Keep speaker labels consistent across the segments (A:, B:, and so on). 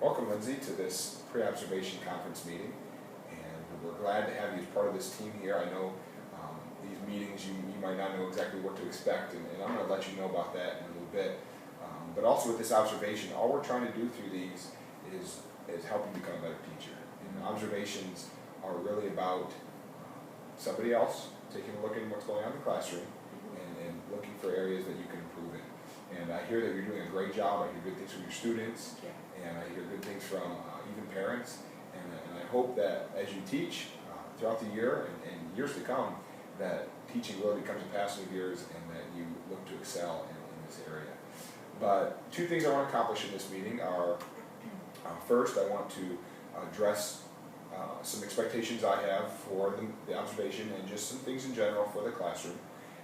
A: Welcome, Lindsay, to this pre-observation conference meeting, and we're glad to have you as part of this team here. I know these meetings you might not know exactly what to expect, and I'm going to let you know about that in a little bit. But also with this observation, all we're trying to do through these is help you become a better teacher. And observations are really about somebody else taking a look at what's going on in the classroom and looking for areas that you can improve in. And I hear that you're doing a great job. I hear good things from your students, and I hear good things from even parents. And I hope that as you teach throughout the year and years to come, that teaching really becomes a passion of yours and that you look to excel in this area. But two things I want to accomplish in this meeting are, first, I want to address some expectations I have for the observation and just some things in general for the classroom,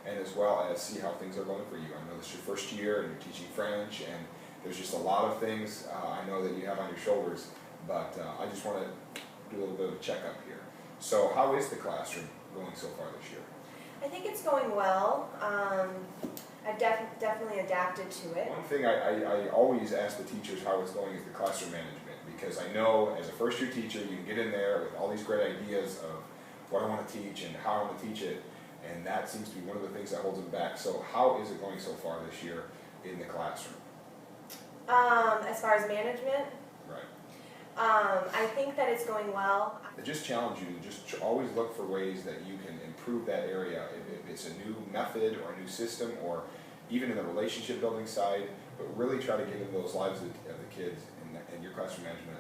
A: and as well as see how things are going for you. I know this is your first year and you're teaching French, and there's just a lot of things I know that you have on your shoulders, but I just want to do a little bit of a checkup here. So how is the classroom going so far this year?
B: I think it's going well. I've definitely adapted to it.
A: One thing I always ask the teachers how it's going is the classroom management, because I know as a first year teacher you can get in there with all these great ideas of what I want to teach and how I want to teach it, and that seems to be one of the things that holds them back. So how is it going so far this year in the classroom?
B: As far as management?
A: Right.
B: I think that it's going well.
A: I just challenge you to just always look for ways that you can improve that area. If it's a new method or a new system, or even in the relationship building side, but really try to get into those lives of the kids and your classroom management.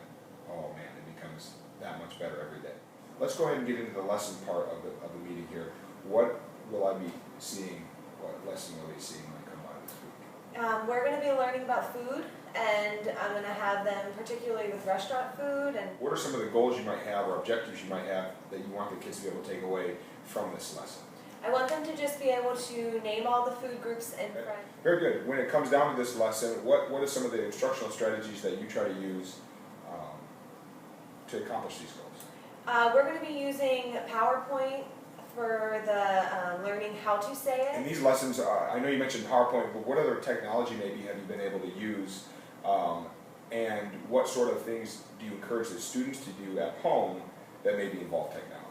A: Oh man, it becomes that much better every day. Let's go ahead and get into the lesson part of the meeting here. What will I be seeing? What lesson will I be seeing when I come by this week?
B: We're going to be learning about food, and I'm going to have them particularly with restaurant food. And
A: what are some of the goals you might have or objectives you might have that you want the kids to be able to take away from this lesson?
B: I want them to just be able to name all the food groups in French.
A: Very good. When it comes down to this lesson, what are some of the instructional strategies that you try to use to accomplish these goals?
B: We're going to be using PowerPoint for the learning how to say it.
A: In these lessons, I know you mentioned PowerPoint, but what other technology maybe have you been able to use, and what sort of things do you encourage the students to do at home that maybe involve technology?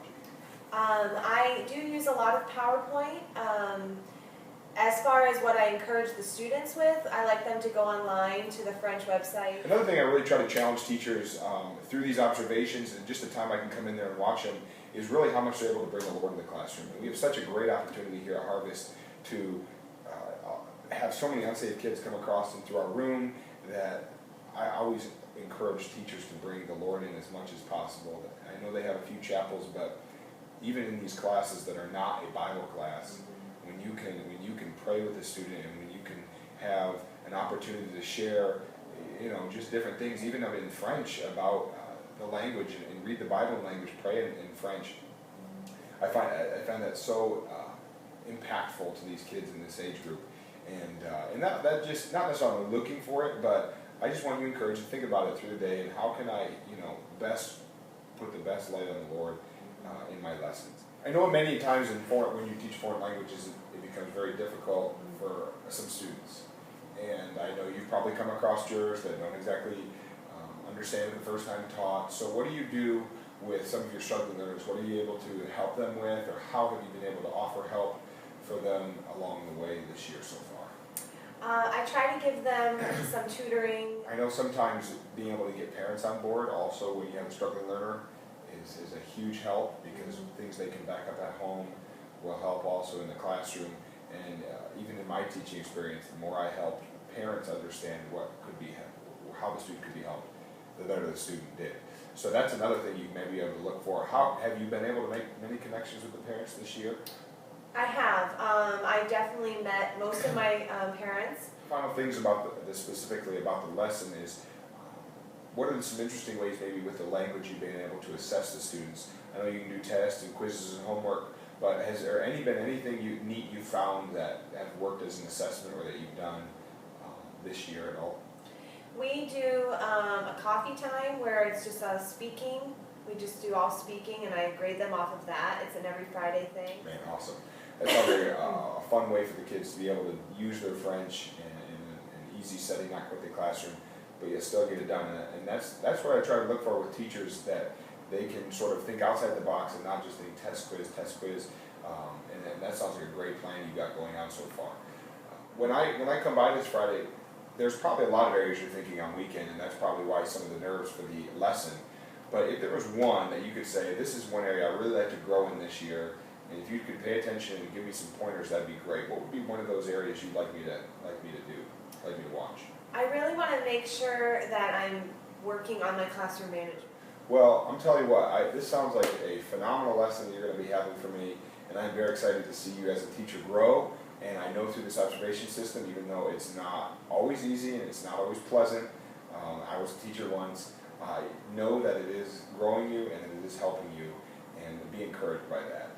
B: I do use a lot of PowerPoint. As far as what I encourage the students with, I like them to go online to the French website.
A: Another thing I really try to challenge teachers through these observations and just the time I can come in there and watch them is really how much they're able to bring the Lord in the classroom. And we have such a great opportunity here at Harvest to have so many unsaved kids come across and through our room that I always encourage teachers to bring the Lord in as much as possible. I know they have a few chapels, but even in these classes that are not a Bible class, when you can pray with a student and when you can have an opportunity to share, just different things, even in French about the language and read the Bible in language, pray in French. I find that so impactful to these kids in this age group, and that just not necessarily looking for it, but I just want you to encourage you to think about it through the day and how can I best put the best light on the Lord in my lessons. I know many times when you teach foreign languages, it becomes very difficult for some students. And I know you've probably come across jurors that don't exactly understand it the first time taught. So what do you do with some of your struggling learners? What are you able to help them with, or how have you been able to offer help for them along the way this year so far?
B: I try to give them some tutoring.
A: I know sometimes being able to get parents on board also when you have a struggling learner is a huge help, because things they can back up at home will help also in the classroom. And even in my teaching experience, the more I help parents understand how the student could be helped, the better the student did. So that's another thing you may be able to look for. How have you been able to make many connections with the parents this year?
B: I have. I definitely met most of my parents.
A: Final things about specifically about the lesson is, what are some interesting ways maybe with the language you've been able to assess the students? I know you can do tests and quizzes and homework, but has there been anything neat you found that have worked as an assessment or that you've done this year at all?
B: We do a coffee time where it's just speaking. We just do all speaking, and I grade them off of that. It's an every Friday thing.
A: Man, awesome. That's probably a fun way for the kids to be able to use their French in an easy setting, not quite the classroom, but yet still get it done. And that's what I try to look for with teachers, that they can sort of think outside the box and not just think test quiz. And that sounds like a great plan you got going on so far. When I come by this Friday, there's probably a lot of areas you're thinking on weekend, and that's probably why some of the nerves for the lesson. But if there was one that you could say, this is one area I really like to grow in this year, and if you could pay attention and give me some pointers, that'd be great. What would be one of those areas you'd like me to watch?
B: I really want to make sure that I'm working on my classroom management.
A: Well, I'm telling you what, this sounds like a phenomenal lesson you're going to be having for me, and I'm very excited to see you as a teacher grow. And I know through this observation system, even though it's not always easy and it's not always pleasant, I was a teacher once, I know that it is growing you and it is helping you, and be encouraged by that.